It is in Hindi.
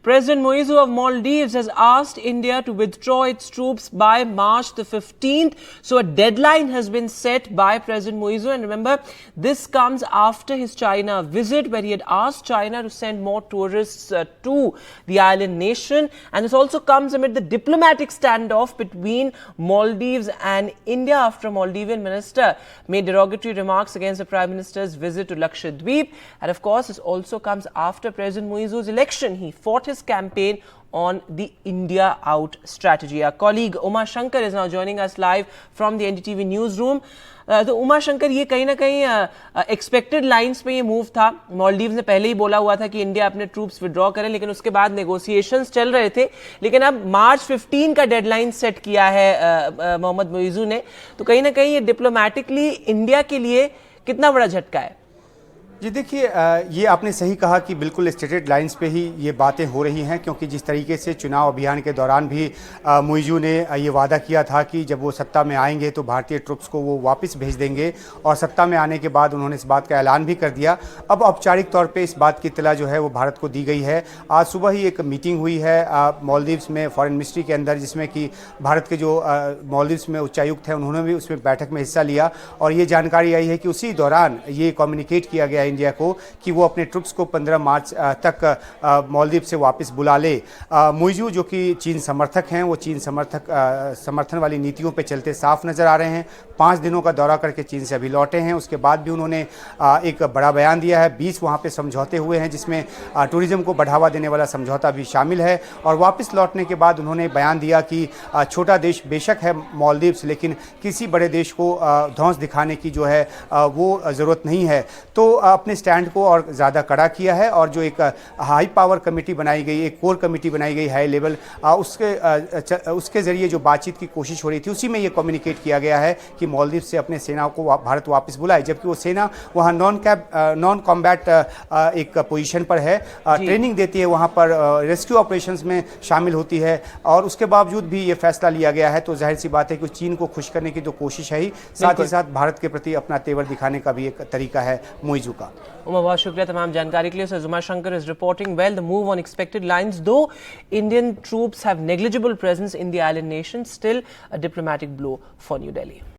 President Moizu of Maldives has asked India to withdraw its troops by March the 15th. So a deadline has been set by President Moizu. And remember, this comes after his China visit, where he had asked China to send more tourists to the island nation. And this also comes amid the diplomatic standoff between Maldives and India after a Maldivian minister made derogatory remarks against the Prime Minister's visit to Lakshadweep. And of course, this also comes after President Moizu's election. He fought his campaign on the India Out strategy. Our colleague Uma Shankar is now joining us live from the NDTV newsroom. तो उमा शंकर, ये कहीं ना कहीं एक्सपेक्टेड लाइंस पे ये मूव था. मालदीव्स ने पहले ही बोला हुआ था कि इंडिया अपने ट्रूप्स विड्रॉ करें, लेकिन उसके बाद नेगोशिएशंस चल रहे थे. लेकिन अब मार्च 15 का डेडलाइन सेट किया है मोहम्मद मोइजू ने. तो कहीं ना कहीं ये डिप्लोमेटिकली इंडिया के लिए कितना बड़ा झटका है? जी देखिए, ये आपने सही कहा कि बिल्कुल स्टेटेड लाइंस पे ही ये बातें हो रही हैं, क्योंकि जिस तरीके से चुनाव अभियान के दौरान भी मोइजू ने ये वादा किया था कि जब वो सत्ता में आएंगे तो भारतीय ट्रुप्स को वो वापस भेज देंगे, और सत्ता में आने के बाद उन्होंने इस बात का ऐलान भी कर दिया. अब औपचारिक तौर पे इस बात की इत्तला जो है वो भारत को दी गई है. आज सुबह ही एक मीटिंग हुई है मालदीव्स में फॉरेन मिनिस्ट्री के अंदर, जिसमें कि भारत के जो मालदीव्स में उच्चायुक्त हैं उन्होंने भी उसमें बैठक में हिस्सा लिया. और ये जानकारी आई है कि उसी दौरान ये कम्युनिकेट किया गया इंडिया को कि वो अपने ट्रुप्स को 15 मार्च तक मालदीव से वापस बुला ले. मोइजू जो कि चीन समर्थक हैं, वो चीन समर्थन वाली नीतियों पे चलते साफ नज़र आ रहे हैं. 5 दिनों का दौरा करके चीन से अभी लौटे हैं. उसके बाद भी उन्होंने एक बड़ा बयान दिया है. 20 वहाँ पे समझौते हुए हैं, जिसमें टूरिज़्म को बढ़ावा देने वाला समझौता भी शामिल है. और वापस लौटने के बाद उन्होंने बयान दिया कि छोटा देश बेशक है मालदीव्स, लेकिन किसी बड़े देश को धौंस दिखाने की जो है वो ज़रूरत नहीं है. तो अपने स्टैंड को और ज़्यादा कड़ा किया है. और जो एक हाई पावर कमेटी बनाई गई, एक कोर कमेटी बनाई गई हाई लेवल, उसके ज़रिए जो बातचीत की कोशिश हो रही थी, उसी में ये कम्युनिकेट किया गया है कि मालदीव से अपने सेना को भारत वापस बुलाए. जबकि वो सेना वहाँ नॉन कॉम्बैट एक पोजीशन पर है, ट्रेनिंग देती है, वहाँ पर रेस्क्यू ऑपरेशंस में शामिल होती है. और उसके बावजूद भी ये फैसला लिया गया है. तो जाहिर सी बात है कि चीन को खुश करने की तो कोशिश है ही, साथ ही साथ भारत के प्रति अपना तेवर दिखाने का भी एक तरीका है मोइजू का. उमा, बहुत शुक्रिया तमाम जानकारी के लिए. So Uma Shankar is reporting well the move on expected lines, though Indian troops have negligible presence in the island nation, still a diplomatic blow for New Delhi.